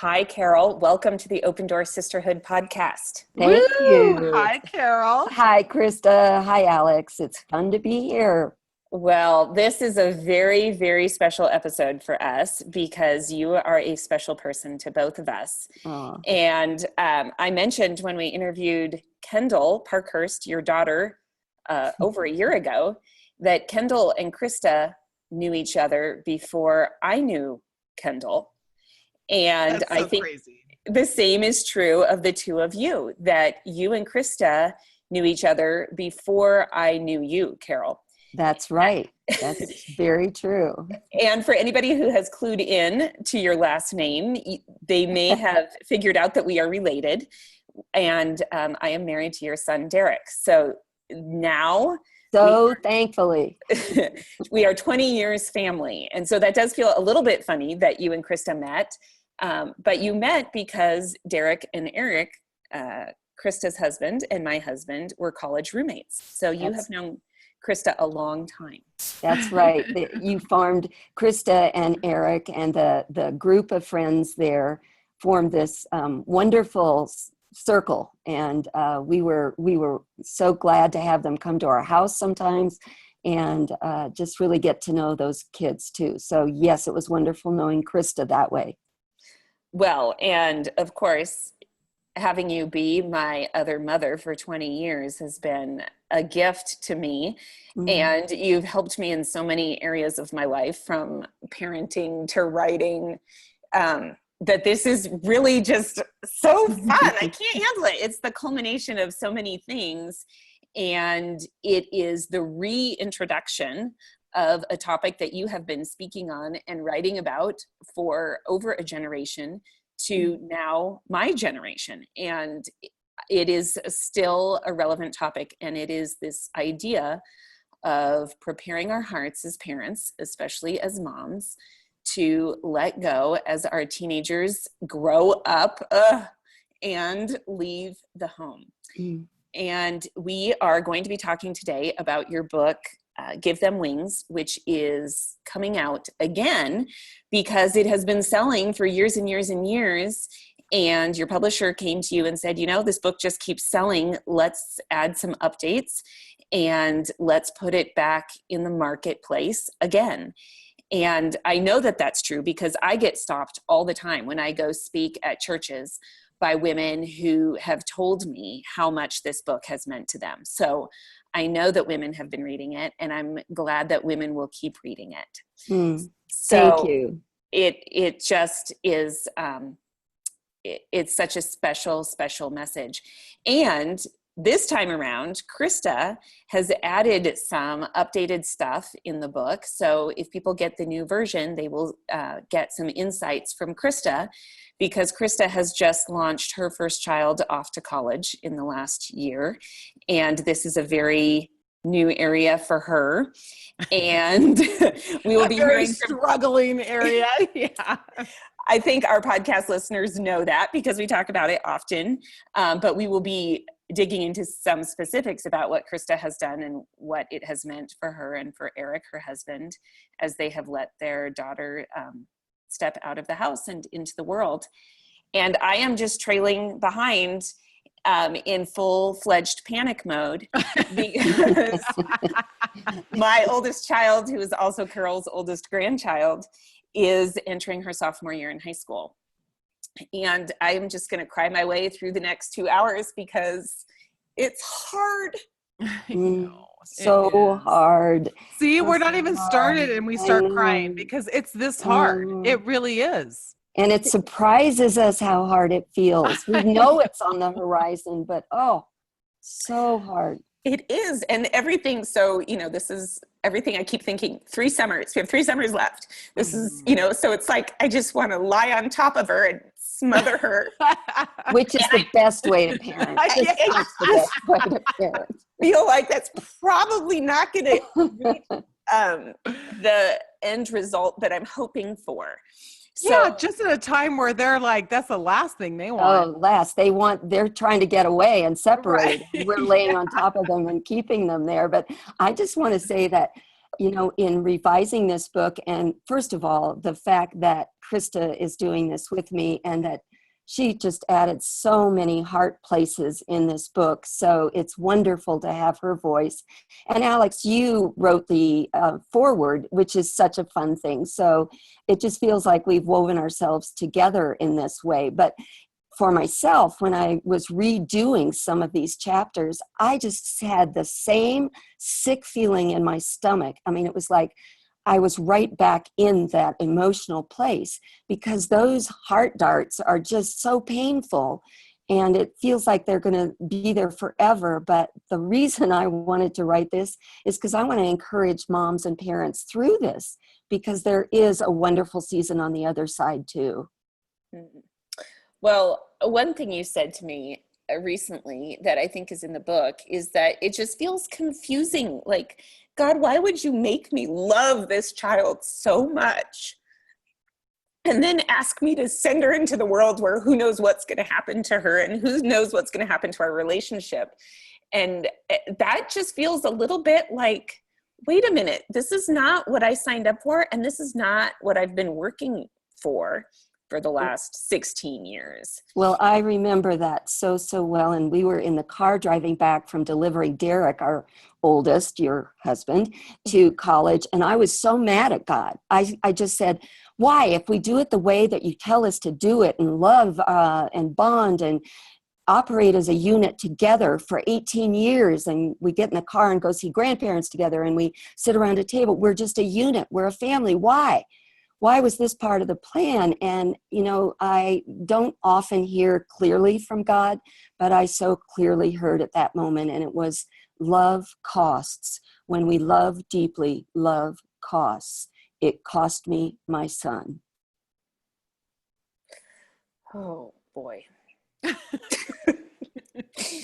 Hi, Carol. Welcome to the Open Door Sisterhood podcast. Thank you. Hi, Carol. Hi, Krista. Hi, Alex. It's fun to be here. Well, this is a very, very special episode for us because you are a special person to both of us. Aw. And I mentioned when we interviewed Kendall Parkhurst, your daughter, over a year ago, that Kendall and Krista knew each other before I knew Kendall. And That's so I think crazy. the same is true of the two of you, that you and Krista knew each other before I knew you, Carol. That's right. That's very true. And for anybody who has clued in to your last name, they may have figured out that we are related. And I am married to your son, Derek. So now Thankfully. we are 20 years family. And so that does feel a little bit funny that you and Krista met. But you met because Derek and Eric, Krista's husband and my husband, were college roommates. So you have known Krista a long time. That's right. You formed Krista and Eric, and the group of friends there formed this wonderful circle. And we were so glad to have them come to our house sometimes and just really get to know those kids too. So yes, it was wonderful knowing Krista that way. Well, and of course, having you be my other mother for 20 years has been a gift to me. Mm-hmm. And you've helped me in so many areas of my life, from parenting to writing, that this is really just so fun. I can't handle it. It's the culmination of so many things. And it is the reintroduction of a topic that you have been speaking on and writing about for over a generation to now my generation. And it is still a relevant topic. And it is this idea of preparing our hearts as parents, especially as moms, to let go as our teenagers grow up and leave the home. And we are going to be talking today about your book, Give Them Wings, which is coming out again because it has been selling for years and years and years. And your publisher came to you and said, you know, this book just keeps selling. Let's add some updates and let's put it back in the marketplace again. And I know that that's true because I get stopped all the time when I go speak at churches by women who have told me how much this book has meant to them. So I know that women have been reading it, and I'm glad that women will keep reading it. So thank you. It just is, it's such a special, special message. And this time around, Krista has added some updated stuff in the book. So if people get the new version, they will get some insights from Krista, because Krista has just launched her first child off to college in the last year. And this is a very new area for her. And we will be hearing struggling area. Yeah. I think our podcast listeners know that because we talk about it often. But we will be digging into some specifics about what Krista has done and what it has meant for her and for Eric, her husband, as they have let their daughter step out of the house and into the world. And I am just trailing behind in full-fledged panic mode because my oldest child, who is also Carol's oldest grandchild, is entering her sophomore year in high school. And I'm just going to cry my way through the next 2 hours because it's hard. I know. So hard. See, we're So not even started and we start crying because it's this hard. It really is. And it surprises us how hard it feels. We know it's on the horizon, but so hard. It is. And everything. So, this is everything I keep thinking. 3 summers. We have 3 summers left. This is, so it's like, I just want to lie on top of her and smother her. Which is the best way to parent. That's the best way to parent. Feel like that's probably not going to reach the end result that I'm hoping for. So, yeah, just at a time where they're like, that's the last thing they want. They're trying to get away and separate. Right. We're laying on top of them and keeping them there. But I just want to say that in revising this book, and first of all, the fact that Krista is doing this with me and that she just added so many heart places in this book. So it's wonderful to have her voice. And Alex, you wrote the foreword, which is such a fun thing. So it just feels like we've woven ourselves together in this way. But for myself, when I was redoing some of these chapters, I just had the same sick feeling in my stomach. I mean, it was like I was right back in that emotional place, because those heart darts are just so painful and it feels like they're going to be there forever. But the reason I wanted to write this is because I want to encourage moms and parents through this, because there is a wonderful season on the other side too. Mm-hmm. Well, one thing you said to me recently that I think is in the book is that it just feels confusing. Like, God, why would you make me love this child so much and then ask me to send her into the world where who knows what's going to happen to her and who knows what's going to happen to our relationship? And that just feels a little bit like, wait a minute, this is not what I signed up for, and this is not what I've been working for the last 16 years. Well, I remember that so well. And we were in the car driving back from delivering Derek, our oldest, your husband, to college. And I was so mad at God. I just said, why, if we do it the way that you tell us to do it and love and bond and operate as a unit together for 18 years, and we get in the car and go see grandparents together and we sit around a table, we're just a unit, we're a family. Why was this part of the plan? And, I don't often hear clearly from God, but I so clearly heard at that moment. And it was, love costs. When we love deeply, love costs. It cost me my son. Oh, boy.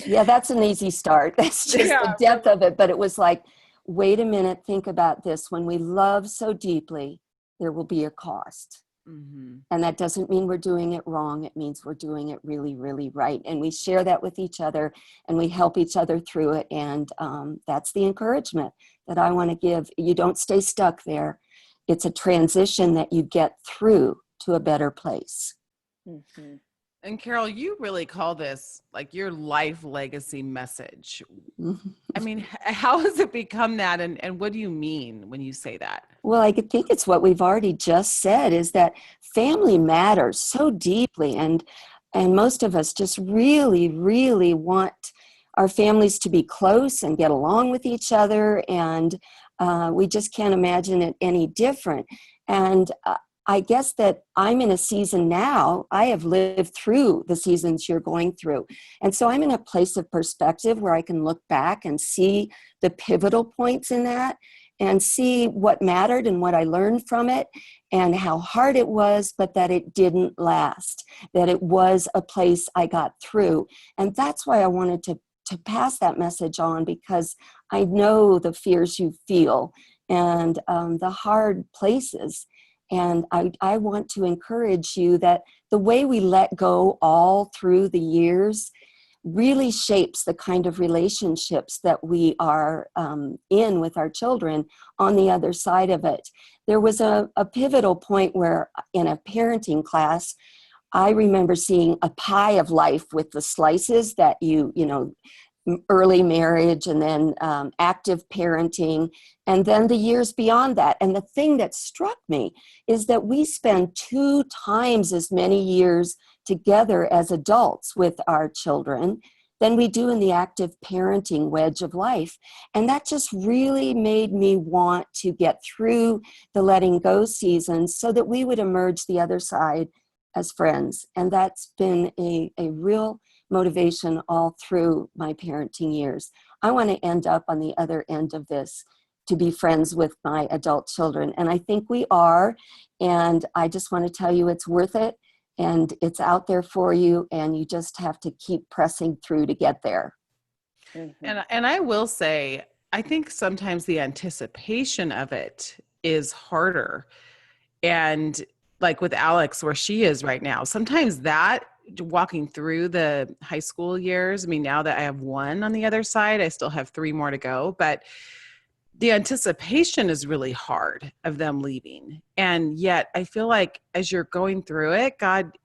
Yeah, that's an easy start. That's just the depth of it. But it was like, wait a minute, think about this. When we love so deeply, there will be a cost. Mm-hmm. And that doesn't mean we're doing it wrong. It means we're doing it really, really right. And we share that with each other and we help each other through it. And that's the encouragement that I want to give. You don't stay stuck there. It's a transition that you get through to a better place. Mm-hmm. And Carol, you really call this like your life legacy message. Mm-hmm. I mean, how has it become that? And what do you mean when you say that? Well, I think it's what we've already just said, is that family matters so deeply. And most of us just really, really want our families to be close and get along with each other. And we just can't imagine it any different. And I guess that I'm in a season now, I have lived through the seasons you're going through. And so I'm in a place of perspective where I can look back and see the pivotal points in that and see what mattered and what I learned from it and how hard it was, but that it didn't last, that it was a place I got through. And that's why I wanted to pass that message on, because I know the fears you feel and the hard places. And I want to encourage you that the way we let go all through the years really shapes the kind of relationships that we are in with our children on the other side of it. There was a pivotal point where in a parenting class, I remember seeing a pie of life with the slices that early marriage and then active parenting, and then the years beyond that. And the thing that struck me is that we spend 2 times as many years together as adults with our children than we do in the active parenting wedge of life. And that just really made me want to get through the letting go season so that we would emerge the other side as friends. And that's been a real motivation all through my parenting years. I want to end up on the other end of this to be friends with my adult children. And I think we are. And I just want to tell you it's worth it. And it's out there for you. And you just have to keep pressing through to get there. Mm-hmm. And I will say, I think sometimes the anticipation of it is harder. And like with Alex, where she is right now, sometimes that walking through the high school years, I mean, now that I have 1 on the other side, I still have 3 more to go, but the anticipation is really hard of them leaving. And yet I feel like as you're going through it,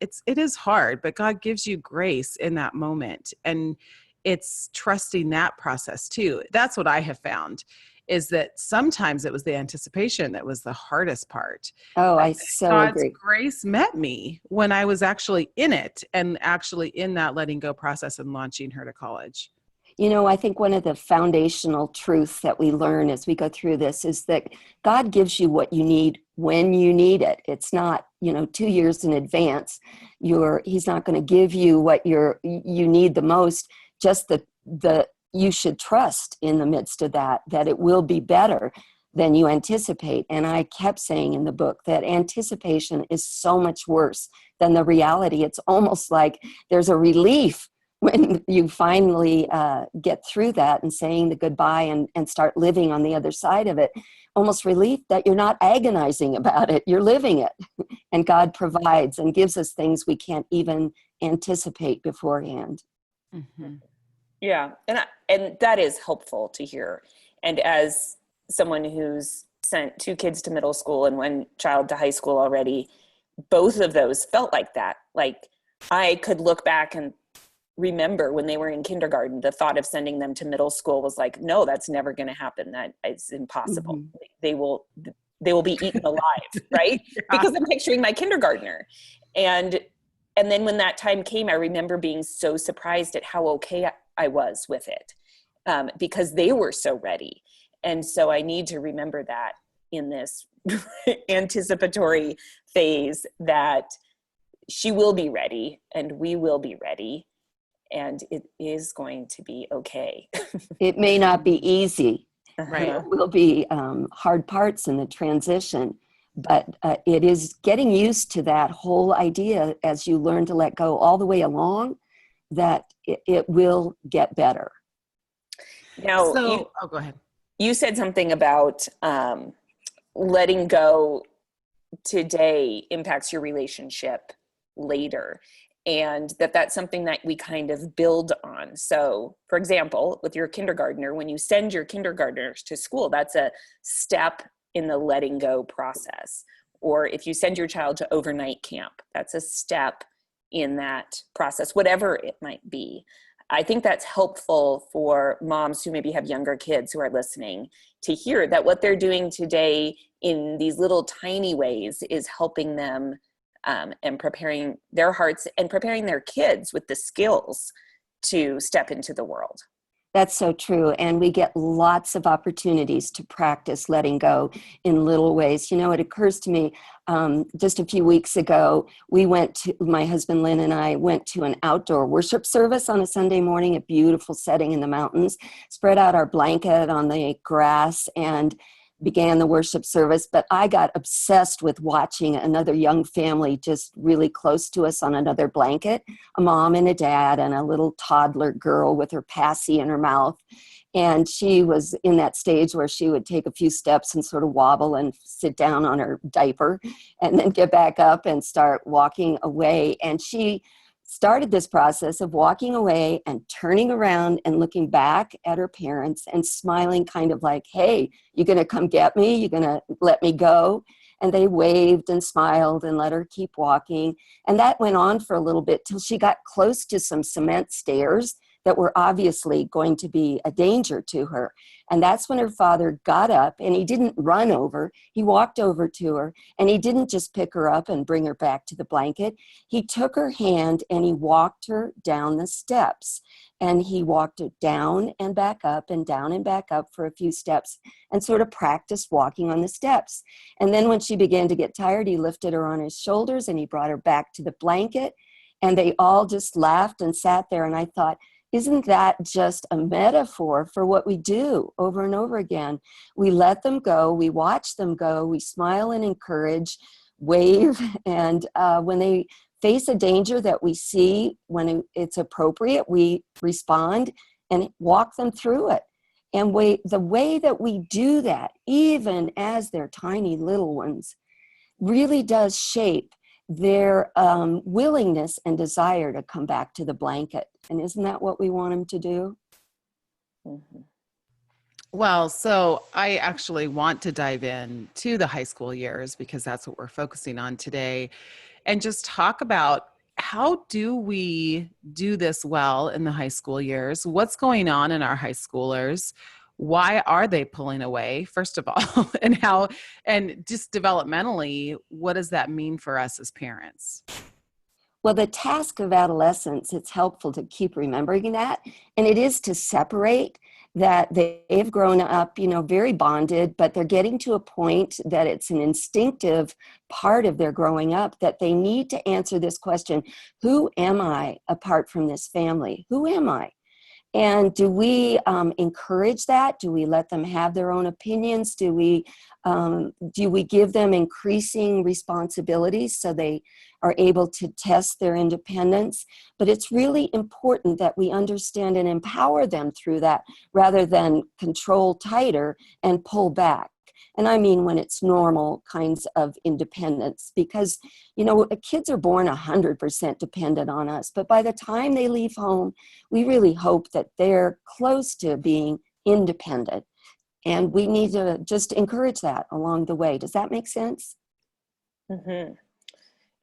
it is hard, but God gives you grace in that moment. And it's trusting that process too. That's what I have found, is that sometimes it was the anticipation that was the hardest part. Oh, But I so God's agree. grace met me when I was actually in it and actually in that letting go process and launching her to college. You know, I think one of the foundational truths that we learn as we go through this is that God gives you what you need when you need it. It's not, 2 years in advance. He's not going to give you what you need the most. Just the you should trust in the midst of that it will be better than you anticipate. And I kept saying in the book that anticipation is so much worse than the reality. It's almost like there's a relief when you finally get through that and saying the goodbye and start living on the other side of it, almost relief that you're not agonizing about it, you're living it. And God provides and gives us things we can't even anticipate beforehand. Mm-hmm. Yeah, and that is helpful to hear. And as someone who's sent 2 kids to middle school and 1 child to high school already, both of those felt like that. Like I could look back and remember when they were in kindergarten, the thought of sending them to middle school was like, no, that's never going to happen. That is impossible. Mm-hmm. They will be eaten alive, right? Yeah. Because I'm picturing my kindergartner. And then when that time came, I remember being so surprised at how okay I was with it, because they were so ready. And so I need to remember that in this anticipatory phase, that she will be ready and we will be ready. And it is going to be okay. It may not be easy. Right. There will be hard parts in the transition, but it is getting used to that whole idea as you learn to let go all the way along, that it will get better. Now, go ahead. You said something about letting go today impacts your relationship later, and that's something that we kind of build on. So, for example, with your kindergartner, when you send your kindergartners to school, that's a step in the letting go process. Or if you send your child to overnight camp, that's a step in that process, whatever it might be. I think that's helpful for moms who maybe have younger kids who are listening to hear that what they're doing today in these little tiny ways is helping them and preparing their hearts and preparing their kids with the skills to step into the world. That's so true. And we get lots of opportunities to practice letting go in little ways. It occurs to me just a few weeks ago, my husband Lynn and I went to an outdoor worship service on a Sunday morning, a beautiful setting in the mountains, spread out our blanket on the grass and began the worship service. But I got obsessed with watching another young family just really close to us on another blanket, a mom and a dad and a little toddler girl with her passy in her mouth. And she was in that stage where she would take a few steps and sort of wobble and sit down on her diaper and then get back up and start walking away. And she started this process of walking away and turning around and looking back at her parents and smiling, kind of like, hey, you going to come get me? You going to let me go? And they waved and smiled and let her keep walking. And that went on for a little bit till she got close to some cement stairs that were obviously going to be a danger to her. And that's when her father got up, and he didn't run over. He walked over to her, and he didn't just pick her up and bring her back to the blanket. He took her hand and he walked her down the steps. And he walked her down and back up and down and back up for a few steps and sort of practiced walking on the steps. And then when she began to get tired, he lifted her on his shoulders and he brought her back to the blanket. And they all just laughed and sat there. And I thought, isn't that just a metaphor for what we do over and over again? We let them go, we watch them go, we smile and encourage, wave, and when they face a danger that we see when it's appropriate, we respond and walk them through it. And the way that we do that, even as they're tiny little ones, really does shape their willingness and desire to come back to the blanket. And isn't that what we want them to do? Mm-hmm. Well, so I actually want to dive in to the high school years because that's what we're focusing on today, and just talk about how do we do this well in the high school years? What's going on in our high schoolers? Why are they pulling away, first of all? And just developmentally, what does that mean for us as parents? Well, the task of adolescence, it's helpful to keep remembering that. And it is to separate that they've grown up, very bonded, but they're getting to a point that it's an instinctive part of their growing up that they need to answer this question: who am I apart from this family? Who am I? And do we encourage that? Do we let them have their own opinions? Do we give them increasing responsibilities so they are able to test their independence? But it's really important that we understand and empower them through that rather than control tighter and pull back. And I mean when it's normal kinds of independence, because, kids are born 100% dependent on us. But by the time they leave home, we really hope that they're close to being independent. And we need to just encourage that along the way. Does that make sense? Mm-hmm.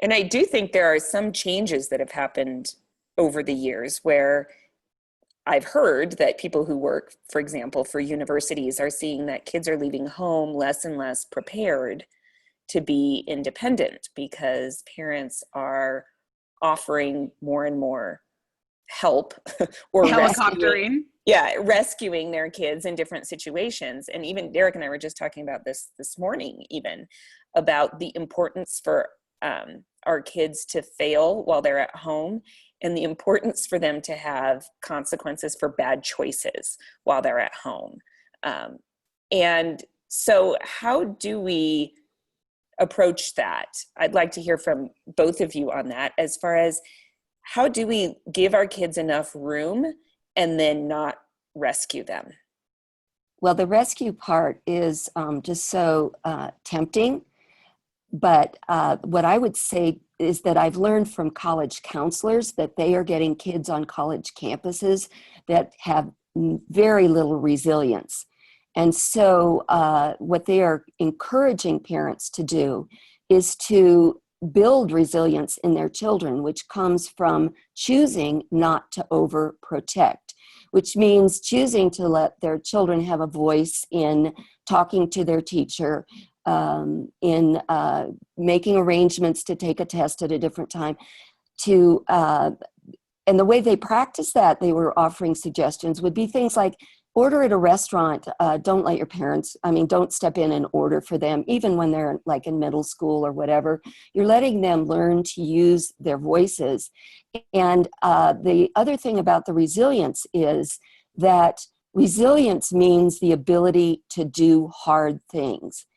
And I do think there are some changes that have happened over the years where I've heard that people who work, for example, for universities are seeing that kids are leaving home less and less prepared to be independent because parents are offering more and more help or Helicoptering. rescuing their kids in different situations. And even Derek and I were just talking about this morning, even about the importance for our kids to fail while they're at home, and the importance for them to have consequences for bad choices while they're at home. And so how do we approach that? I'd like to hear from both of you on that, as far as how do we give our kids enough room and then not rescue them? Well, the rescue part is just so tempting. But what I would say is that I've learned from college counselors that they are getting kids on college campuses that have very little resilience. And so what they are encouraging parents to do is to build resilience in their children, which comes from choosing not to overprotect, which means choosing to let their children have a voice in talking to their teacher, in making arrangements to take a test at a different time, and the way they practice that, they were offering suggestions would be things like order at a restaurant. Don't let your parents, don't step in and order for them, even when they're like in middle school or whatever. You're letting them learn to use their voices. And the other thing about the resilience is that resilience means the ability to do hard things.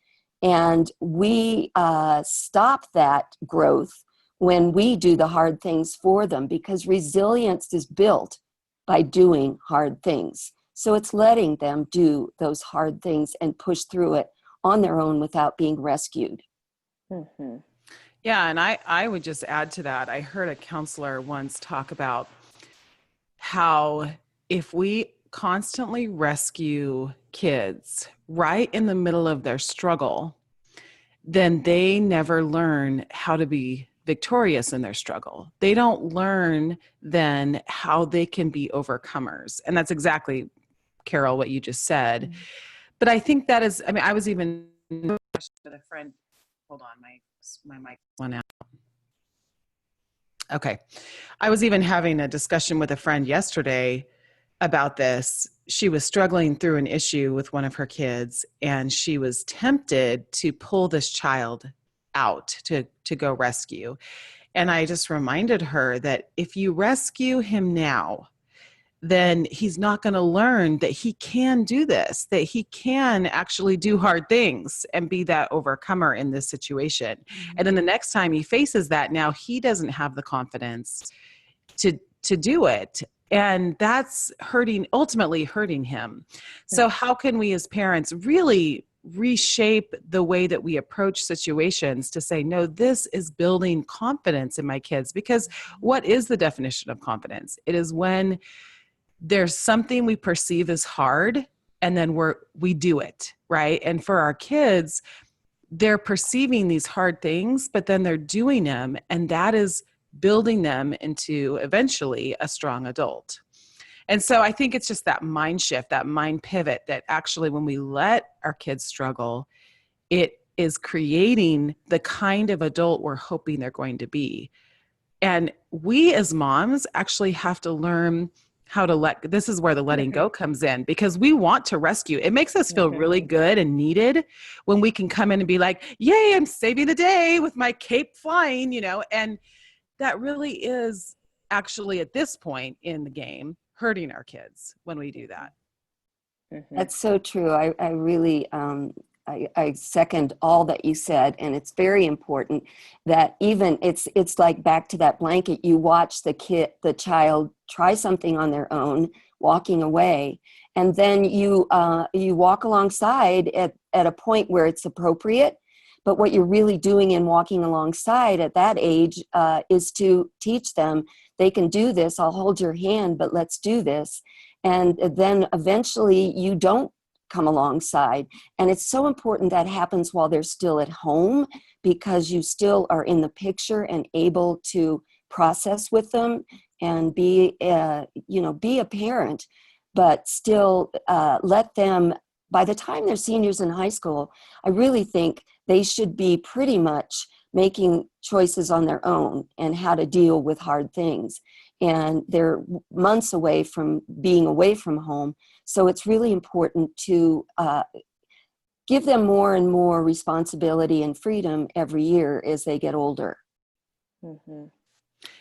And we stop that growth when we do the hard things for them, because resilience is built by doing hard things. So it's letting them do those hard things and push through it on their own without being rescued. Mm-hmm. Yeah, and I would just add to that. I heard a counselor once talk about how if we constantly rescue kids right in the middle of their struggle, then they never learn how to be victorious in their struggle. They don't learn then how they can be overcomers. And that's exactly, Carol, what you just said. Mm-hmm. But I think that is, I was even with a friend, hold on, my mic went out. Okay. I was even having a discussion with a friend yesterday about this. She was struggling through an issue with one of her kids, and she was tempted to pull this child out to go rescue. And I just reminded her that if you rescue him now, then he's not going to learn that he can do this, that he can actually do hard things and be that overcomer in this situation. Mm-hmm. And then the next time he faces that, now he doesn't have the confidence to do it. And that's ultimately hurting him. So how can we as parents really reshape the way that we approach situations to say, no, this is building confidence in my kids? Because what is the definition of confidence? It is when there's something we perceive as hard and then we do it, right? And for our kids, they're perceiving these hard things, but then they're doing them, and that is building them into eventually a strong adult. And so I think it's just that mind shift, that mind pivot, that actually when we let our kids struggle, it is creating the kind of adult we're hoping they're going to be. And we as moms actually have to learn how to this is where the letting go comes in, because we want to rescue. It makes us feel really good and needed when we can come in and be like, yay, I'm saving the day with my cape flying, and that really is actually at this point in the game hurting our kids when we do that. That's so true. I really, I second all that you said, and it's very important that even it's like back to that blanket. You watch the child try something on their own, walking away, and then you walk alongside at a point where it's appropriate. But what you're really doing in walking alongside at that age is to teach them they can do this. I'll hold your hand, but let's do this. And then eventually you don't come alongside. And it's so important that happens while they're still at home, because you still are in the picture and able to process with them and be a parent, but still let them, by the time they're seniors in high school, I really think they should be pretty much making choices on their own and how to deal with hard things. And they're months away from being away from home. So it's really important to give them more and more responsibility and freedom every year as they get older. Mm-hmm.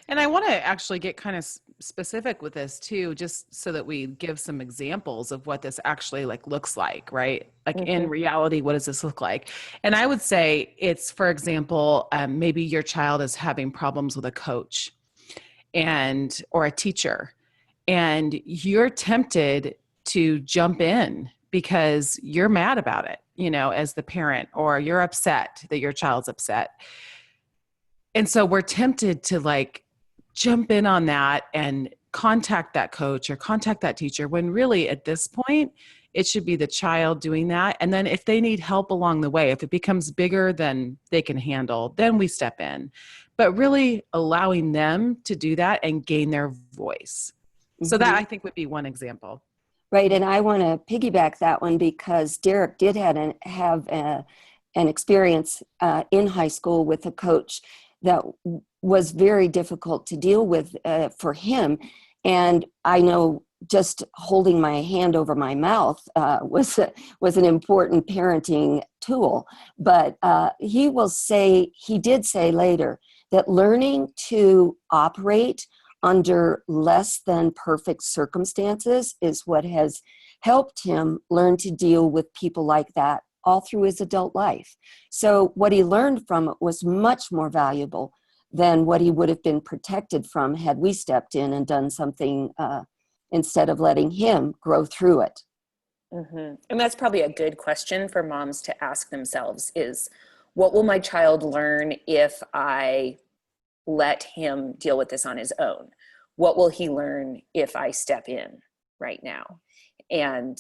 And I want to actually get kind of specific with this too, just so that we give some examples of what this actually looks like, right? In reality, what does this look like? And I would say it's, for example, maybe your child is having problems with a coach or a teacher, and you're tempted to jump in because you're mad about it, as the parent, or you're upset that your child's upset. And so we're tempted to jump in on that and contact that coach or contact that teacher, when really at this point, it should be the child doing that. And then if they need help along the way, if it becomes bigger than they can handle, then we step in. But really allowing them to do that and gain their voice. So that, I think, would be one example. Right. And I want to piggyback that one, because Derek did have an experience in high school with a coach that was very difficult to deal with for him. And I know just holding my hand over my mouth was an important parenting tool. But he did say later that learning to operate under less than perfect circumstances is what has helped him learn to deal with people like that all through his adult life. So what he learned from it was much more valuable than what he would have been protected from had we stepped in and done something instead of letting him grow through it. Mm-hmm. And that's probably a good question for moms to ask themselves is, what will my child learn if I let him deal with this on his own? What will he learn if I step in right now? And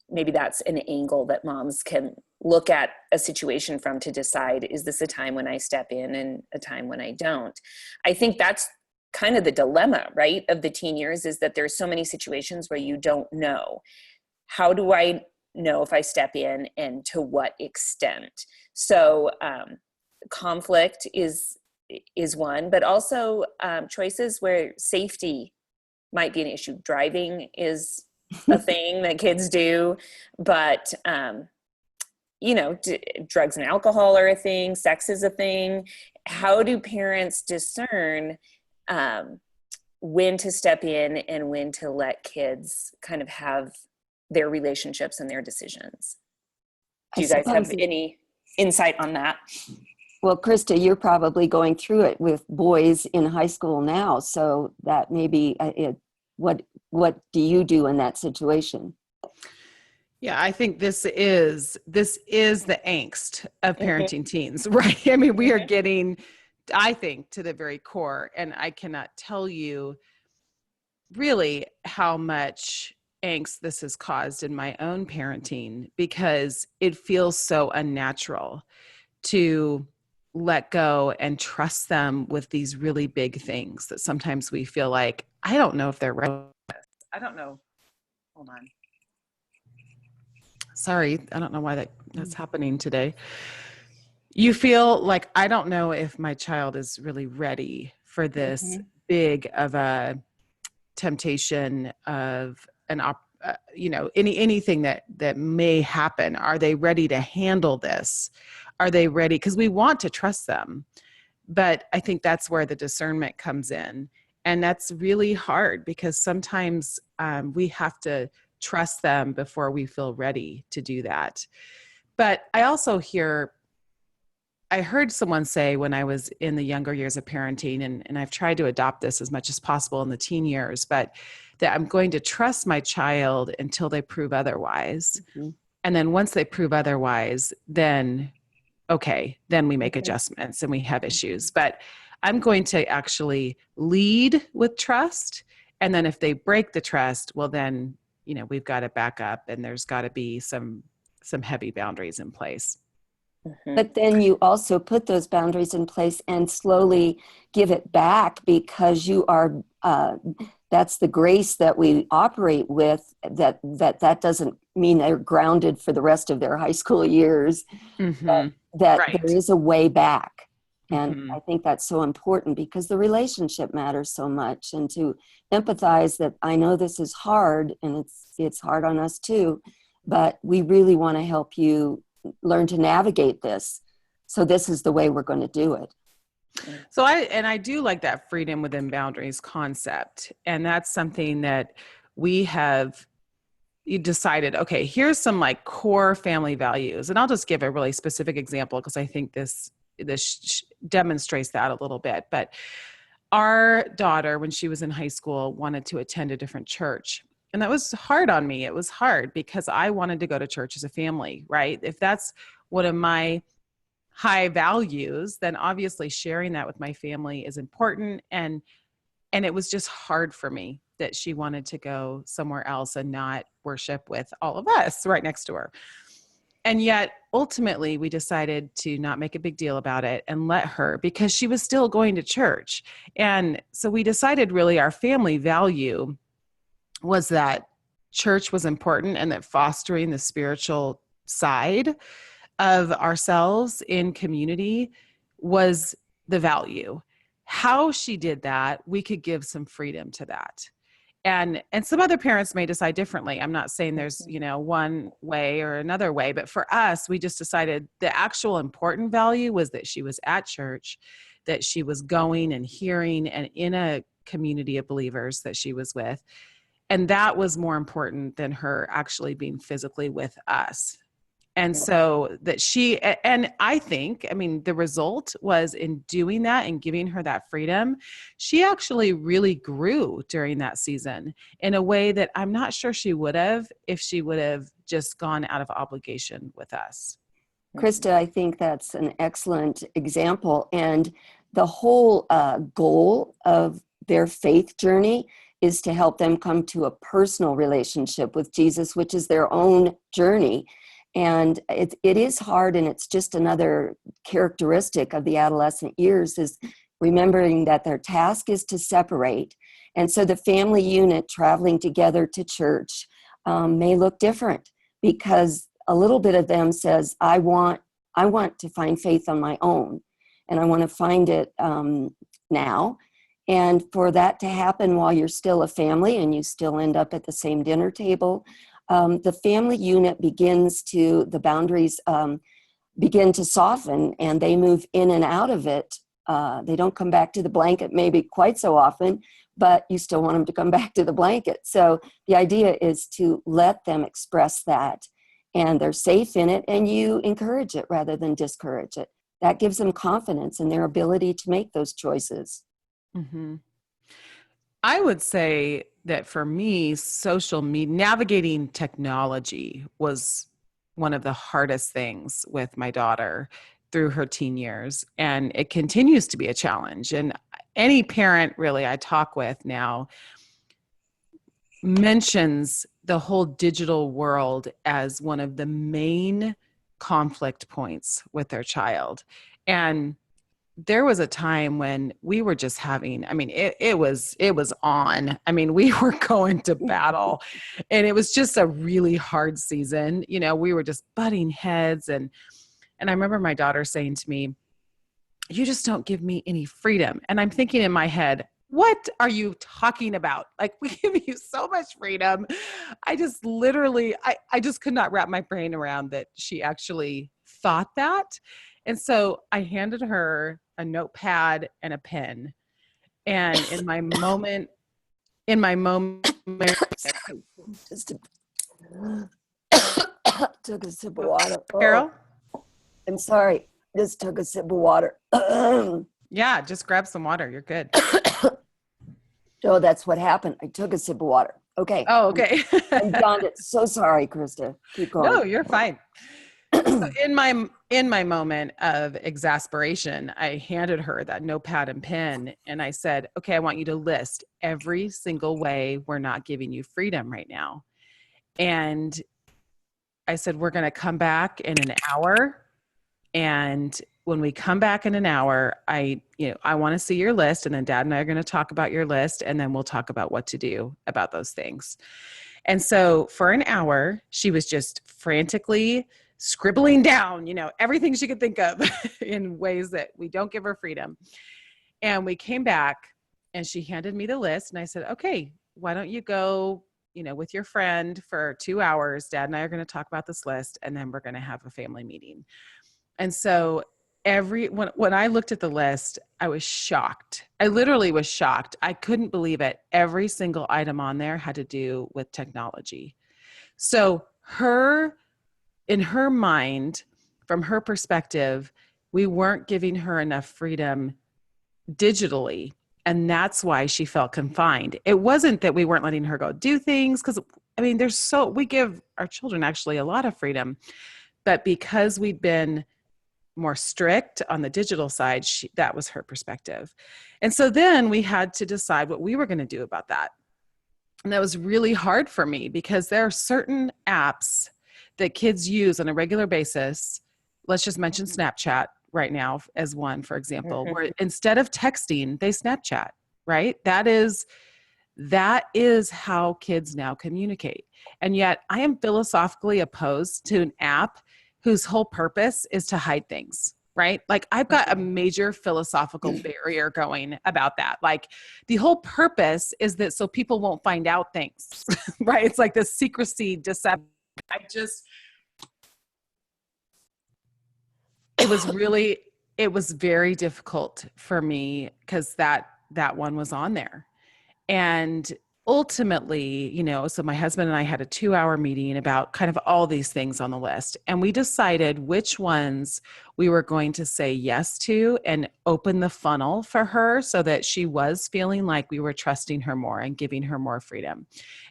maybe that's an angle that moms can look at a situation from to decide, is this a time when I step in and a time when I don't? I think that's kind of the dilemma, right, of the teen years, is that there's so many situations where you don't know. How do I know if I step in, and to what extent? So conflict is one, but also choices where safety might be an issue. Driving is a thing that kids do, but drugs and alcohol are a thing, sex is a thing. How do parents discern when to step in and when to let kids kind of have their relationships and their decisions? Do you guys have any insight on that? Well, Krista, you're probably going through it with boys in high school now, so that may be what do you do in that situation? Yeah, I think this is the angst of parenting teens, right? I mean, we are getting, I think, to the very core, and I cannot tell you really how much angst this has caused in my own parenting, because it feels so unnatural to let go and trust them with these really big things that sometimes we feel like, I don't know if they're ready. I don't know. Hold on. Sorry, I don't know why that's happening today. You feel like, I don't know if my child is really ready for this big of a temptation of anything that may happen. Are they ready to handle this? Are they ready? Because we want to trust them, but I think that's where the discernment comes in, and that's really hard because sometimes we have to trust them before we feel ready to do that. But I heard someone say when I was in the younger years of parenting, and I've tried to adopt this as much as possible in the teen years, but that I'm going to trust my child until they prove otherwise. And then once they prove otherwise, then we make adjustments and we have issues. But I'm going to actually lead with trust. And then if they break the trust, well, then, we've got to back up, and there's got to be some heavy boundaries in place. But then you also put those boundaries in place and slowly give it back, because you are, that's the grace that we operate with, that doesn't mean they're grounded for the rest of their high school years, that right. There is a way back. And I think that's so important, because the relationship matters so much, and to empathize that I know this is hard, and it's hard on us too, but we really want to help you learn to navigate this. So this is the way we're going to do it. So I do like that freedom within boundaries concept. And that's something that we have decided, okay, here's some like core family values. And I'll just give a really specific example, because I think this demonstrates that a little bit. But our daughter, when she was in high school, wanted to attend a different church. And that was hard on me. It was hard because I wanted to go to church as a family, right? If that's one of my high values, then obviously sharing that with my family is important. And it was just hard for me that she wanted to go somewhere else and not worship with all of us right next to her. And yet ultimately we decided to not make a big deal about it and let her, because she was still going to church. And so we decided really our family value was that church was important, and that fostering the spiritual side of ourselves in community was the value. How she did that, we could give some freedom to that. And some other parents may decide differently. I'm not saying there's, one way or another way, but for us, we just decided the actual important value was that she was at church, that she was going and hearing and in a community of believers that she was with. And that was more important than her actually being physically with us. And so that and I think, the result was in doing that and giving her that freedom, she actually really grew during that season in a way that I'm not sure she would have if she would have just gone out of obligation with us. Krista, I think that's an excellent example. And the whole goal of their faith journey is to help them come to a personal relationship with Jesus, which is their own journey. And it is hard, and it's just another characteristic of the adolescent years, is remembering that their task is to separate. And so the family unit traveling together to church may look different, because a little bit of them says, I want to find faith on my own, and I want to find it now. And for that to happen while you're still a family and you still end up at the same dinner table, the family unit the boundaries begin to soften, and they move in and out of it. They don't come back to the blanket maybe quite so often, but you still want them to come back to the blanket. So the idea is to let them express that, and they're safe in it, and you encourage it rather than discourage it. That gives them confidence in their ability to make those choices. Mm-hmm. I would say that for me, social media, navigating technology was one of the hardest things with my daughter through her teen years. And it continues to be a challenge. And any parent really I talk with now mentions the whole digital world as one of the main conflict points with their child. And there was a time when we were just having, I mean, it was on. I mean, we were going to battle, and it was just a really hard season. You know, we were just butting heads. And I remember my daughter saying to me, "You just don't give me any freedom." And I'm thinking in my head, what are you talking about? Like, we give you so much freedom. I just literally, I just could not wrap my brain around that she actually thought that. And so I handed her a notepad and a pen. And in my moment, Just took a sip of water. Carol? I'm sorry. Just took a sip of water. Yeah, just grab some water. You're good. Oh, that's what happened. I took a sip of water. Okay. Oh, okay. I'm done. So sorry, Krista. Keep going. No, you're fine. So in my moment of exasperation, I handed her that notepad and pen, and I said, "Okay, I want you to list every single way we're not giving you freedom right now." And I said, "We're going to come back in an hour. And when we come back in an hour, I want to see your list, and then Dad and I are going to talk about your list, and then we'll talk about what to do about those things." And so for an hour, she was just frantically scribbling down, everything she could think of in ways that we don't give her freedom. And we came back, and she handed me the list, and I said, "Okay, why don't you go, with your friend for 2 hours? Dad and I are going to talk about this list, and then we're going to have a family meeting." And so when I looked at the list, I was shocked. I literally was shocked. I couldn't believe it. Every single item on there had to do with technology. So in her mind, from her perspective, we weren't giving her enough freedom digitally. And that's why she felt confined. It wasn't that we weren't letting her go do things, because we give our children actually a lot of freedom, but because we'd been more strict on the digital side, that was her perspective. And so then we had to decide what we were going to do about that. And that was really hard for me, because there are certain apps that kids use on a regular basis. Let's just mention Snapchat right now as one, for example, where instead of texting, they Snapchat, right? That is how kids now communicate. And yet I am philosophically opposed to an app whose whole purpose is to hide things, right? Like, I've got a major philosophical barrier going about that. Like, the whole purpose is that so people won't find out things, right? It's like this secrecy, deception. It was very difficult for me, because that one was on there. And ultimately, so my husband and I had a 2-hour meeting about kind of all these things on the list. And we decided which ones we were going to say yes to and open the funnel for her, so that she was feeling like we were trusting her more and giving her more freedom,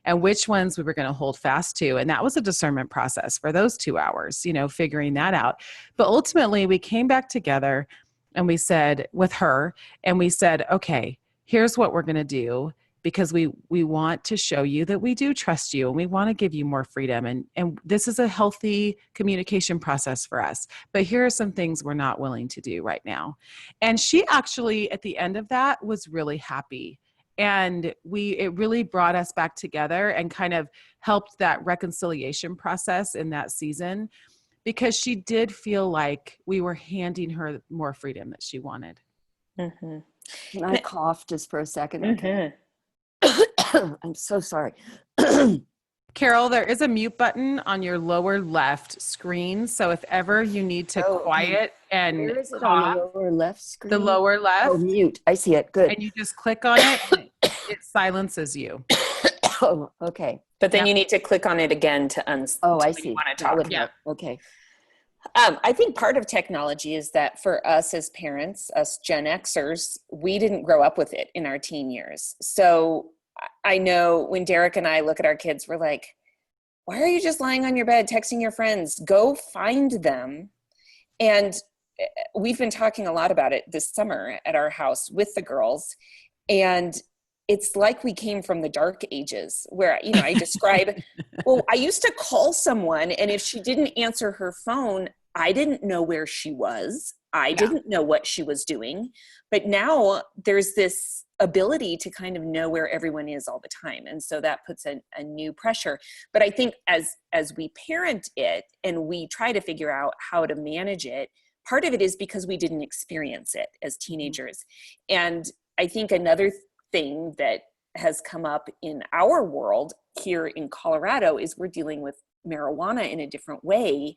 and which ones we were going to hold fast to. And that was a discernment process for those 2 hours, figuring that out. But ultimately we came back together and we said, with her, and we said, "Okay, here's what we're going to do, because we want to show you that we do trust you, and we want to give you more freedom. And this is a healthy communication process for us. But here are some things we're not willing to do right now." And she actually, at the end of that, was really happy. And it really brought us back together and kind of helped that reconciliation process in that season, because she did feel like we were handing her more freedom that she wanted. Mm-hmm. Can I cough just for a second? Okay. I'm so sorry. Carol, there is a mute button on your lower left screen. So if ever you need to quiet and where is it cough, on the lower left screen? the lower left. Oh, mute. I see it. Good. And you just click on it, and it silences you. Oh, okay. But then you need to click on it again to Oh, I see. You want to talk. Yeah. Okay. I think part of technology is that for us as parents, us Gen Xers, we didn't grow up with it in our teen years. So I know when Derek and I look at our kids, we're like, why are you just lying on your bed texting your friends? Go find them. And we've been talking a lot about it this summer at our house with the girls. And it's like we came from the dark ages where, you know, I describe, well, I used to call someone, and if she didn't answer her phone, I didn't know where she was. I didn't know what she was doing. But now there's this ability to kind of know where everyone is all the time. And so that puts a new pressure. But I think as we parent it and we try to figure out how to manage it, part of it is because we didn't experience it as teenagers. And I think another thing that has come up in our world here in Colorado is we're dealing with marijuana in a different way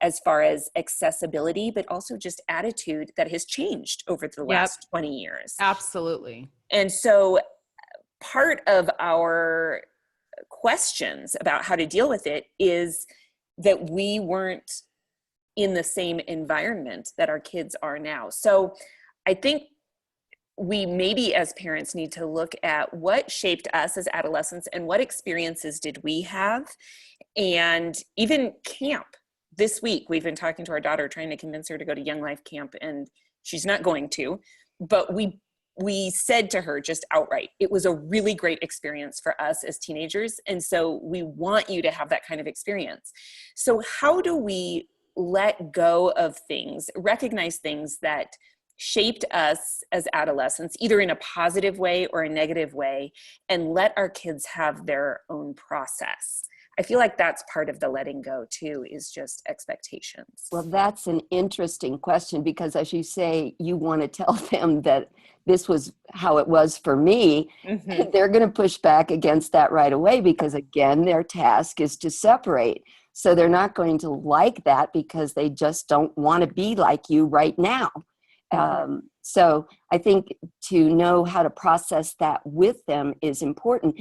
as far as accessibility, but also just attitude that has changed over the last 20 years. Absolutely. And so part of our questions about how to deal with it is that we weren't in the same environment that our kids are now. So I think we maybe as parents need to look at what shaped us as adolescents and what experiences did we have. And even camp. This week, we've been talking to our daughter, trying to convince her to go to Young Life Camp, and she's not going to. But we said to her just outright, it was a really great experience for us as teenagers. And so we want you to have that kind of experience. So how do we let go of things, recognize things that shaped us as adolescents, either in a positive way or a negative way, and let our kids have their own process? I feel like that's part of the letting go too, is just expectations. Well, that's an interesting question, because as you say, you want to tell them that this was how it was for me. Mm-hmm. They're going to push back against that right away, because again, their task is to separate. So they're not going to like that because they just don't want to be like you right now. Mm-hmm. So I think to know how to process that with them is important.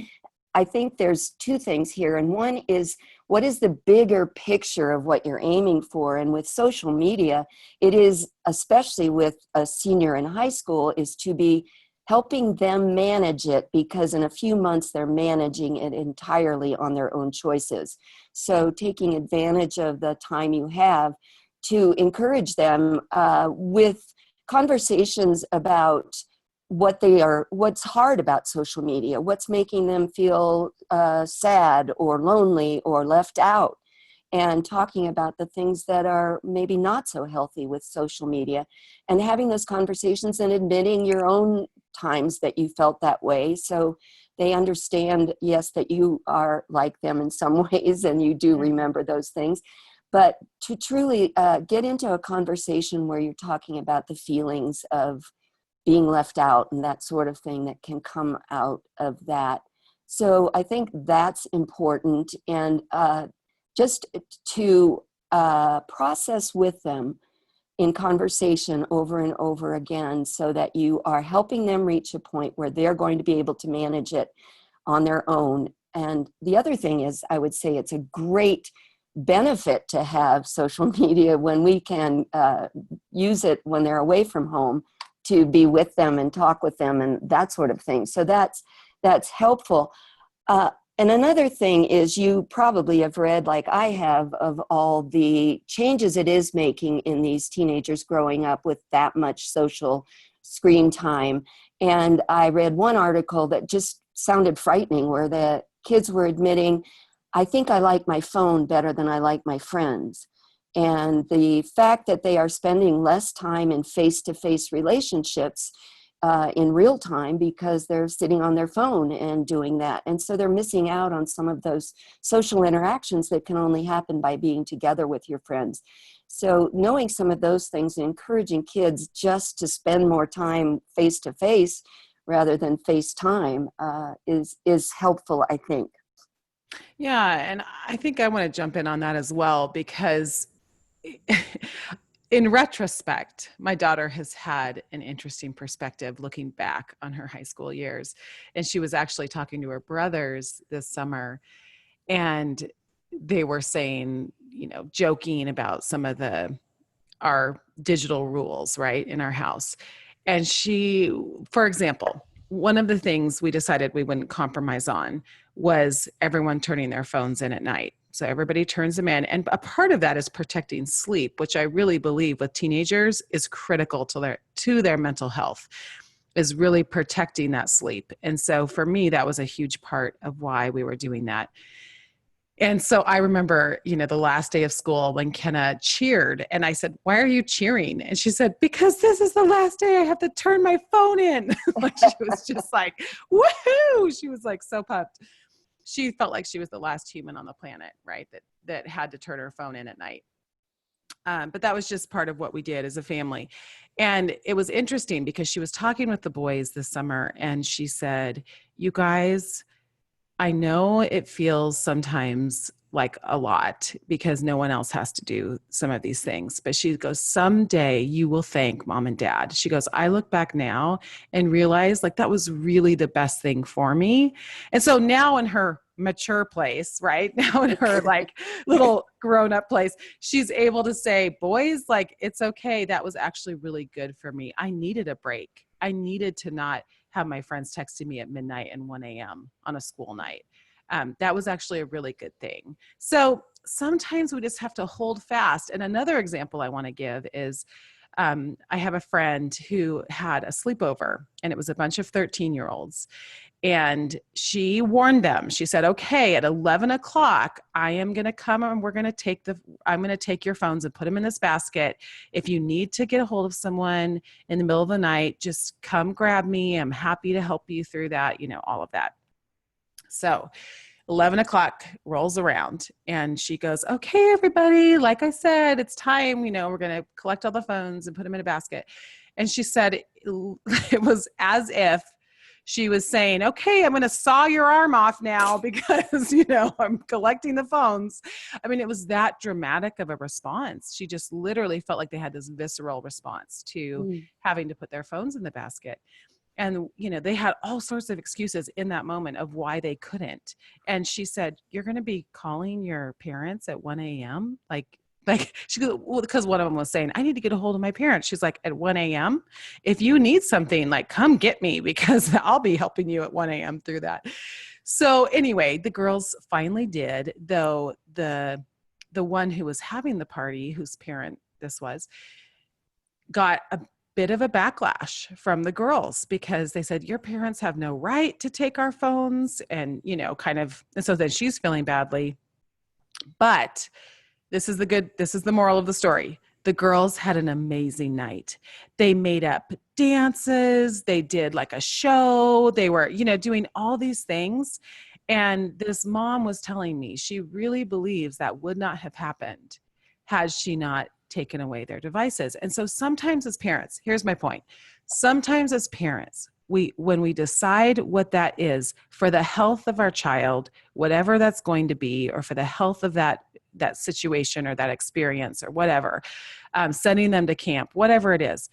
I think there's two things here. And one is, what is the bigger picture of what you're aiming for? And with social media, it is, especially with a senior in high school, is to be helping them manage it, because in a few months they're managing it entirely on their own choices. So taking advantage of the time you have to encourage them with conversations about what's hard about social media, what's making them feel sad or lonely or left out, and talking about the things that are maybe not so healthy with social media, and having those conversations and admitting your own times that you felt that way, so they understand, yes, that you are like them in some ways and you do remember those things. But to truly get into a conversation where you're talking about the feelings of being left out and that sort of thing that can come out of that. So I think that's important. And just to process with them in conversation over and over again, so that you are helping them reach a point where they're going to be able to manage it on their own. And the other thing is, I would say it's a great benefit to have social media when we can use it when they're away from home, to be with them and talk with them and that sort of thing. So that's helpful. And another thing is, you probably have read, like I have, of all the changes it is making in these teenagers growing up with that much social screen time. And I read one article that just sounded frightening, where the kids were admitting, I think I like my phone better than I like my friends. And the fact that they are spending less time in face-to-face relationships in real time, because they're sitting on their phone and doing that. And so they're missing out on some of those social interactions that can only happen by being together with your friends. So knowing some of those things and encouraging kids just to spend more time face-to-face rather than FaceTime is helpful, I think. Yeah, and I think I want to jump in on that as well, because in retrospect, my daughter has had an interesting perspective looking back on her high school years. And she was actually talking to her brothers this summer, and they were saying, joking about some of our digital rules, right, in our house. And she, for example, one of the things we decided we wouldn't compromise on was everyone turning their phones in at night. So everybody turns them in. And a part of that is protecting sleep, which I really believe with teenagers is critical to their mental health. is really protecting that sleep. And so for me, that was a huge part of why we were doing that. And so I remember, the last day of school when Kenna cheered, and I said, "Why are you cheering?" And she said, "Because this is the last day I have to turn my phone in." Like, she was just like, woohoo. She was like so pumped. She felt like she was the last human on the planet, right? That had to turn her phone in at night. But that was just part of what we did as a family. And it was interesting because she was talking with the boys this summer, and she said, "You guys, I know it feels sometimes like a lot because no one else has to do some of these things." But she goes, "Someday you will thank mom and dad." She goes, "I look back now and realize like that was really the best thing for me." And so now in her mature place, right? Now in her like little grown up place, she's able to say, "Boys, like it's okay. That was actually really good for me. I needed a break. I needed to not have my friends texting me at midnight and 1 a.m. on a school night. That was actually a really good thing." So sometimes we just have to hold fast. And another example I want to give is I have a friend who had a sleepover, and it was a bunch of 13-year-olds. And she warned them. She said, "Okay, at 11 o'clock, I am going to come and I'm going to take your phones and put them in this basket. If you need to get a hold of someone in the middle of the night, just come grab me. I'm happy to help you through that," all of that. So 11 o'clock rolls around and she goes, "Okay, everybody, like I said, it's time, we're going to collect all the phones and put them in a basket." And she said it was as if she was saying, "Okay, I'm going to saw your arm off now because, I'm collecting the phones." I mean, it was that dramatic of a response. She just literally felt like they had this visceral response to having to put their phones in the basket. And, they had all sorts of excuses in that moment of why they couldn't. And she said, "You're going to be calling your parents at 1 a.m.? Like she goes, well, because one of them was saying, "I need to get a hold of my parents." She's like, "At 1 a.m.? If you need something, like come get me because I'll be helping you at 1 a.m. through that." So anyway, the girls finally did, though the one who was having the party, whose parent this was, got a bit of a backlash from the girls because they said, "Your parents have no right to take our phones." And, and so then she's feeling badly. But this is the moral of the story. The girls had an amazing night. They made up dances. They did like a show. They were, doing all these things. And this mom was telling me she really believes that would not have happened had she not taken away their devices. And so sometimes as parents, here's my point. Sometimes as parents, when we decide what that is for the health of our child, whatever that's going to be, or for the health of that situation or that experience or whatever, sending them to camp, whatever it is.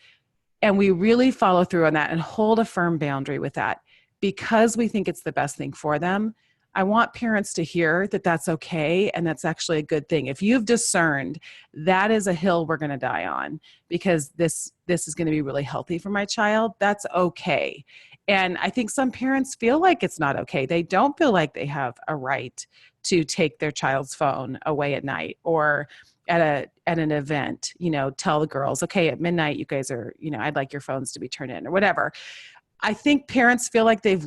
And we really follow through on that and hold a firm boundary with that because we think it's the best thing for them. I want parents to hear that that's okay and that's actually a good thing. If you've discerned that is a hill we're going to die on because this is going to be really healthy for my child, that's okay. And I think some parents feel like it's not okay. They don't feel like they have a right to take their child's phone away at night or at an event, tell the girls, "Okay, at midnight, you guys are, I'd like your phones to be turned in," or whatever. I think parents feel like they've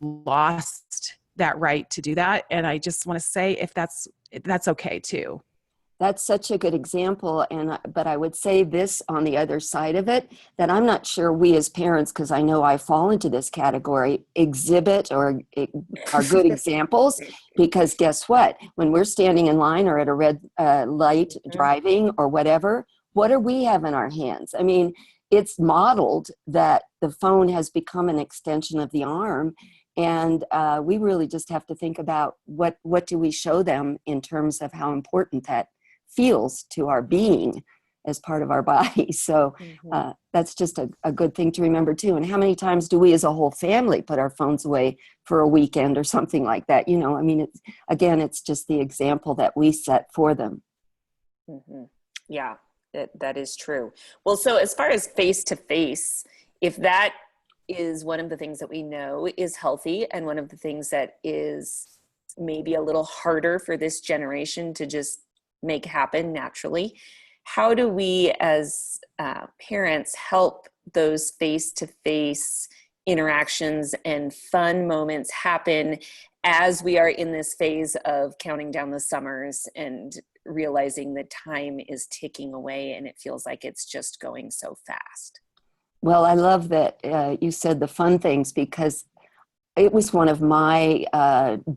lost that right to do that. And I just want to say if that's okay too. That's such a good example. But I would say this on the other side of it, that I'm not sure we as parents, because I know I fall into this category, exhibit or are good examples. Because guess what? When we're standing in line or at a red light driving or whatever, what do we have in our hands? I mean, it's modeled that the phone has become an extension of the arm. And we really just have to think about what do we show them in terms of how important that feels to our being as part of our body. So that's just a good thing to remember too. And how many times do we as a whole family put our phones away for a weekend or something like that? I mean, it's just the example that we set for them. Yeah, that is true. Well, so as far as face-to-face, if that is one of the things that we know is healthy and one of the things that is maybe a little harder for this generation to just make happen naturally, how do we as parents help those face-to-face interactions and fun moments happen as we are in this phase of counting down the summers and realizing that time is ticking away and it feels like it's just going so fast? Well, I love that you said the fun things, because it was one of my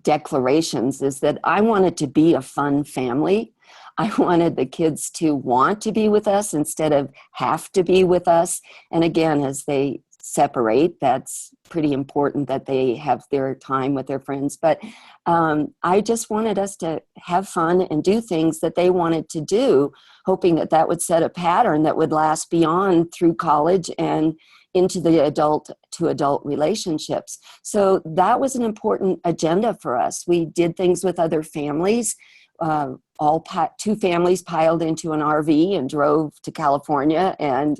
declarations, is that I wanted to be a fun family. I wanted the kids to want to be with us instead of have to be with us. And again, as they separate, that's pretty important that they have their time with their friends. But I just wanted us to have fun and do things that they wanted to do, hoping that that would set a pattern that would last beyond through college and into the adult to adult relationships. So that was an important agenda for us. We did things with other families. Two families piled into an RV and drove to California and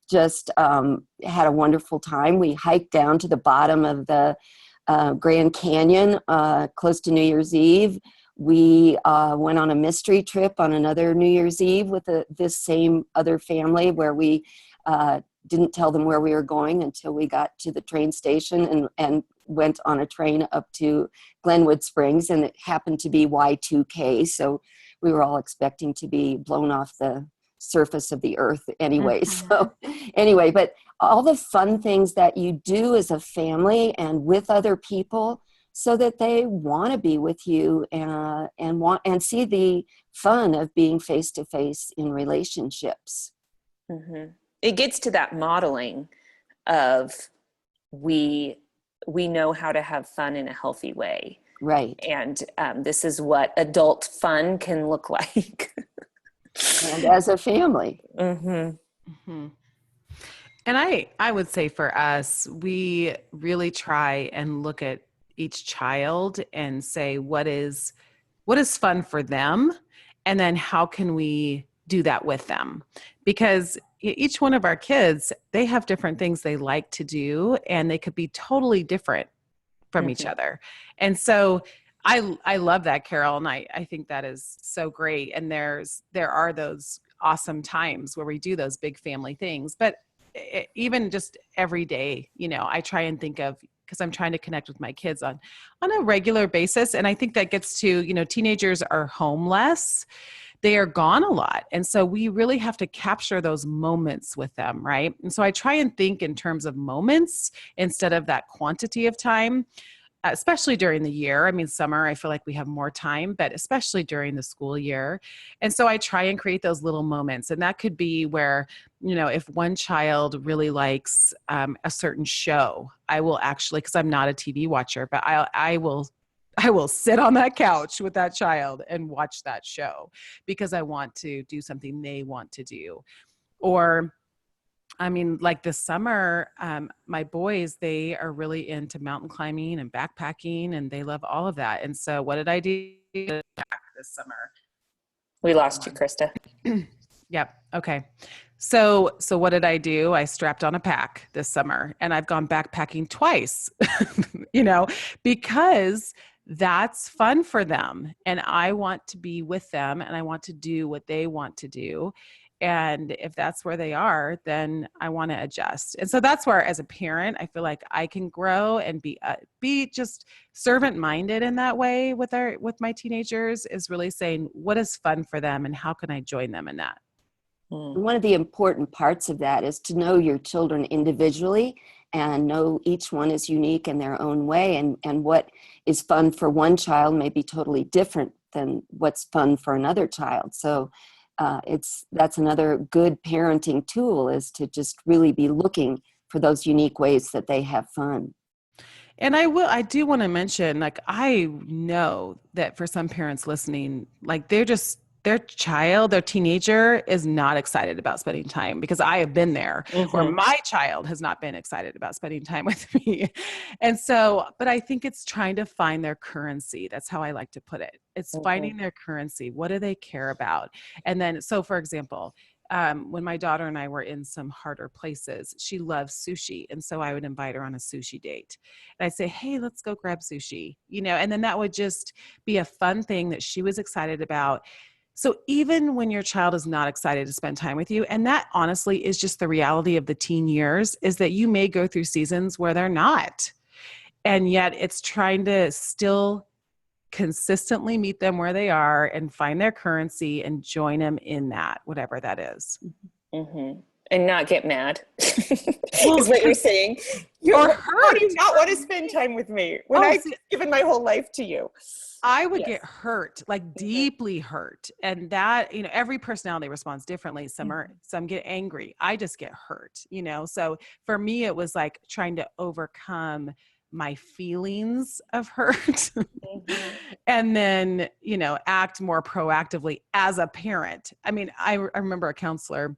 just had a wonderful time. We hiked down to the bottom of the Grand Canyon close to New Year's Eve. We went on a mystery trip on another New Year's Eve with this same other family, where we didn't tell them where we were going until we got to the train station and went on a train up to Glenwood Springs, and it happened to be Y2K. So we were all expecting to be blown off the surface of the earth anyway. So anyway, but all the fun things that you do as a family and with other people, so that they want to be with you and see the fun of being face to face in relationships. Mm-hmm. It gets to that modeling of we know how to have fun in a healthy way. Right. And this is what adult fun can look like. And as a family. Mm-hmm. Mm-hmm. And I would say for us, we really try and look at each child and say, what is fun for them? And then how can we do that with them? Because each one of our kids, they have different things they like to do, and they could be totally different from each other. And so I love that, Carol. And I think that is so great. And there are those awesome times where we do those big family things, but even just every day, I try and think of, because I'm trying to connect with my kids on a regular basis. And I think that gets to, teenagers are home less. They are gone a lot. And so we really have to capture those moments with them, right? And so I try and think in terms of moments instead of that quantity of time, especially during the year. I mean, summer, I feel like we have more time, but especially during the school year. And so I try and create those little moments. And that could be where, if one child really likes a certain show, I will actually, because I'm not a TV watcher, but I will sit on that couch with that child and watch that show because I want to do something they want to do. Or, I mean, like this summer, my boys, they are really into mountain climbing and backpacking, and they love all of that. And so what did I do this summer? We lost you, Krista. Yep. Okay. So what did I do? I strapped on a pack this summer, and I've gone backpacking twice, because that's fun for them. And I want to be with them, and I want to do what they want to do. And if that's where they are, then I want to adjust. And so that's where, as a parent, I feel like I can grow and be just servant minded in that way with my teenagers, is really saying what is fun for them and how can I join them in that? One of the important parts of that is to know your children individually and know each one is unique in their own way. And what is fun for one child may be totally different than what's fun for another child. So that's another good parenting tool, is to just really be looking for those unique ways that they have fun. And I do want to mention, like, I know that for some parents listening, like their teenager is not excited about spending time, because I have been there where my child has not been excited about spending time with me. And so, but I think it's trying to find their currency. That's how I like to put it. It's finding their currency. What do they care about? And then, so for example, when my daughter and I were in some harder places, she loves sushi. And so I would invite her on a sushi date. And I'd say, hey, let's go grab sushi, and then that would just be a fun thing that she was excited about. So even when your child is not excited to spend time with you, and that honestly is just the reality of the teen years, is that you may go through seasons where they're not. And yet it's trying to still consistently meet them where they are and find their currency and join them in that, whatever that is. Mm-hmm. And not get mad Well, is what you're saying. Or How do you hurt. not want to spend time with me when I've given my whole life to you? I would get hurt, like deeply hurt. And that, every personality responds differently. Some get angry. I just get hurt, So for me, it was like trying to overcome my feelings of hurt and then, act more proactively as a parent. I mean, I remember a counselor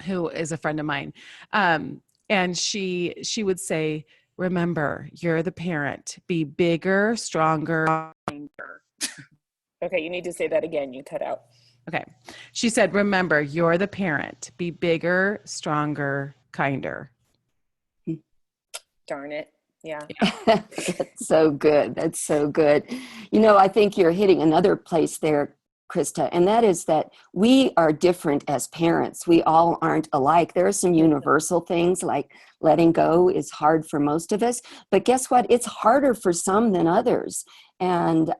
who is a friend of mine. And she would say, remember, you're the parent. Be bigger, stronger, kinder. Okay, you need to say that again. You cut out. Okay. She said, remember, you're the parent. Be bigger, stronger, kinder. Darn it. Yeah. That's so good. That's so good. I think you're hitting another place there, Krista, and that is that we are different as parents. We all aren't alike. There are some universal things like letting go is hard for most of us, but guess what? It's harder for some than others. And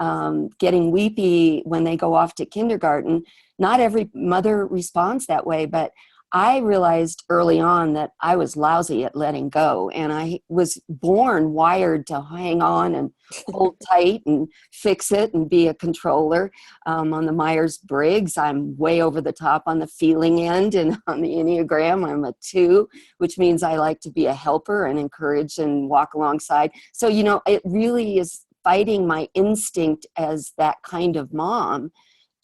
getting weepy when they go off to kindergarten, not every mother responds that way, but I realized early on that I was lousy at letting go, and I was wired to hang on and hold tight and fix it and be a controller. On the Myers-Briggs, I'm way over the top on the feeling end, and on the Enneagram, I'm a 2, which means I like to be a helper and encourage and walk alongside. So, it really is fighting my instinct as that kind of mom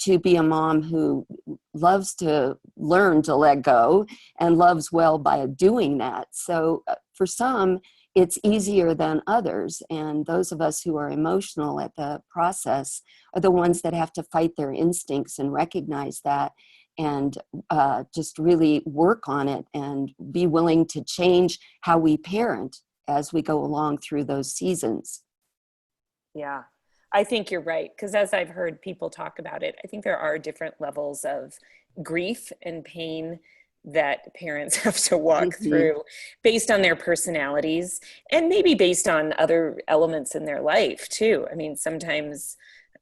to be a mom who loves to learn to let go and loves well by doing that. So for some, it's easier than others. And those of us who are emotional at the process are the ones that have to fight their instincts and recognize that and just really work on it and be willing to change how we parent as we go along through those seasons. Yeah. I think you're right, because as I've heard people talk about it, I think there are different levels of grief and pain that parents have to walk through based on their personalities and maybe based on other elements in their life too. I mean, sometimes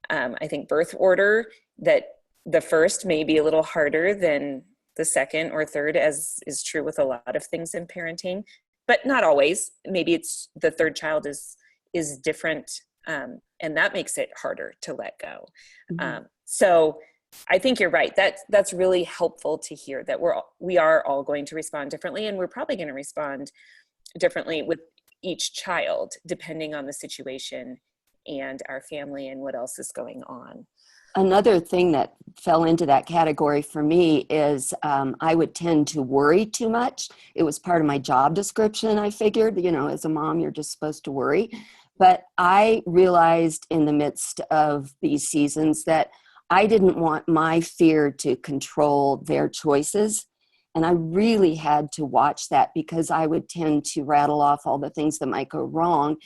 I think birth order, that the first may be a little harder than the second or third, as is true with a lot of things in parenting, but not always. Maybe it's the third child is different. And that makes it harder to let go. So I think you're right. That's really helpful to hear that we are all going to respond differently, and we're probably going to respond differently with each child, depending on the situation and our family and what else is going on. Another thing that fell into that category for me is I would tend to worry too much. It was part of my job description, I figured, as a mom, you're just supposed to worry. But I realized in the midst of these seasons that I didn't want my fear to control their choices. And I really had to watch that because I would tend to rattle off all the things that might go wrong.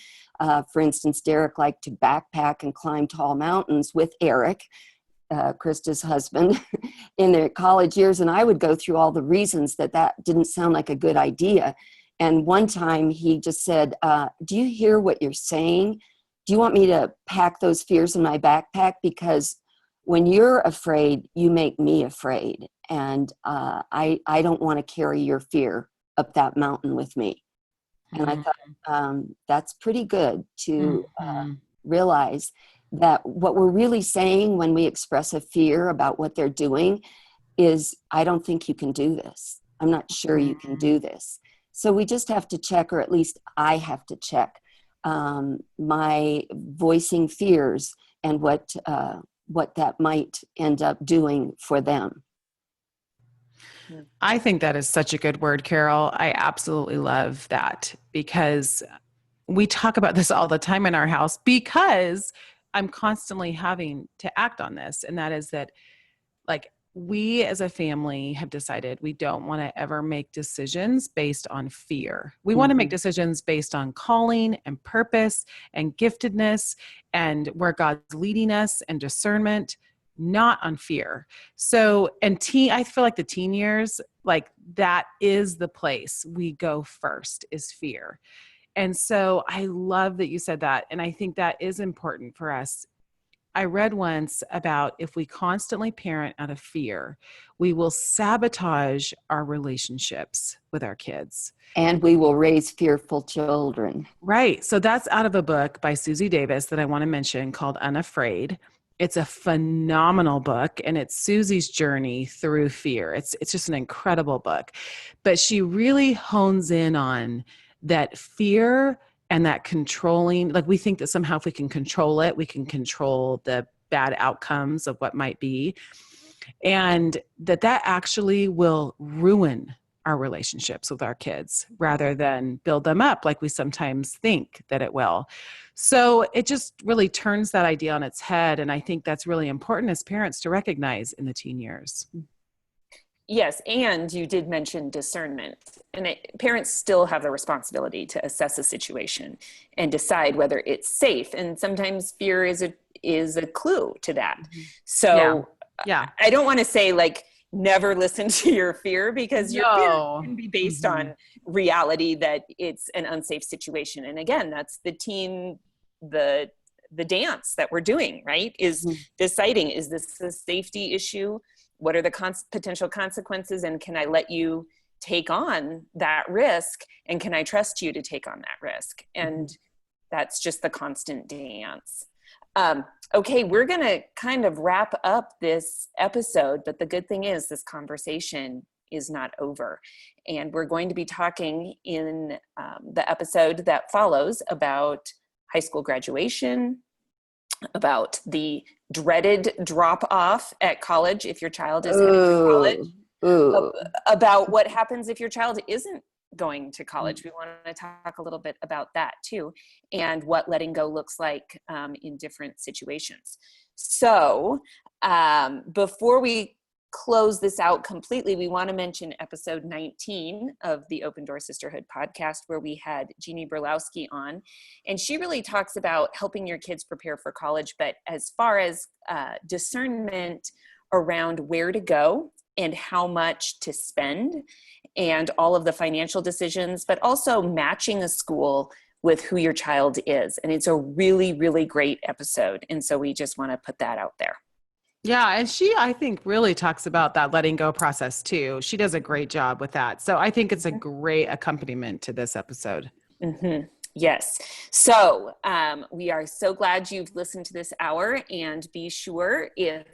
For instance, Derek liked to backpack and climb tall mountains with Eric, Krista's husband, in their college years. And I would go through all the reasons that didn't sound like a good idea. And one time he just said, do you hear what you're saying? Do you want me to pack those fears in my backpack? Because when you're afraid, you make me afraid. And I don't want to carry your fear up that mountain with me. And I thought that's pretty good to realize that what we're really saying when we express a fear about what they're doing is, I don't think you can do this. I'm not sure you can do this. So we just have to check, or at least I have to check my voicing fears and what that might end up doing for them. I think that is such a good word, Carol. I absolutely love that, because we talk about this all the time in our house, because I'm constantly having to act on this. And that is that, like, we as a family have decided we don't want to ever make decisions based on fear. We want to make decisions based on calling and purpose and giftedness and where God's leading us and discernment, not on fear. So, and I feel like the teen years, like that is the place we go first, is fear. And so I love that you said that. And I think that is important for us. I read once about if we constantly parent out of fear, we will sabotage our relationships with our kids. And we will raise fearful children. Right. So that's out of a book by Susie Davis that I want to mention called Unafraid. It's a phenomenal book, and it's Susie's journey through fear. It's just an incredible book. But she really hones in on that fear and that controlling, like we think that somehow if we can control it, we can control the bad outcomes of what might be. And that actually will ruin our relationships with our kids rather than build them up like we sometimes think that it will. So it just really turns that idea on its head. And I think that's really important as parents to recognize in the teen years. Yes, and you did mention discernment. And parents still have the responsibility to assess a situation and decide whether it's safe. And sometimes fear is a clue to that. Mm-hmm. So yeah. I don't want to say like never listen to your fear, because your fear can be based on reality that it's an unsafe situation. And again, that's the dance that we're doing, right? Is deciding, is this a safety issue? What are the potential consequences? And can I let you take on that risk? And can I trust you to take on that risk? And that's just the constant dance. Okay, we're going to kind of wrap up this episode, but the good thing is this conversation is not over. And we're going to be talking in the episode that follows about high school graduation, about the dreaded drop off at college if your child is heading to college, about what happens if your child isn't going to college. We want to talk a little bit about that too, and what letting go looks like in different situations. So before we close this out completely, we want to mention episode 19 of the Open Door Sisterhood podcast, where we had Jeannie Berlowski on, and she really talks about helping your kids prepare for college, but as far as discernment around where to go and how much to spend and all of the financial decisions, but also matching a school with who your child is. And it's a really, really great episode. And so we just want to put that out there. Yeah. And she, I think, really talks about that letting go process too. She does a great job with that. So I think it's a great accompaniment to this episode. Mm-hmm. Yes. So we are so glad you've listened to this hour, and be sure if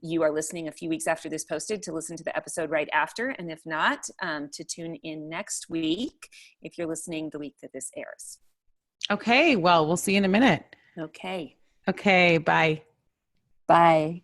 you are listening a few weeks after this posted to listen to the episode right after. And if not, to tune in next week if you're listening the week that this airs. Okay. Well, we'll see you in a minute. Okay. Okay. Bye. Bye.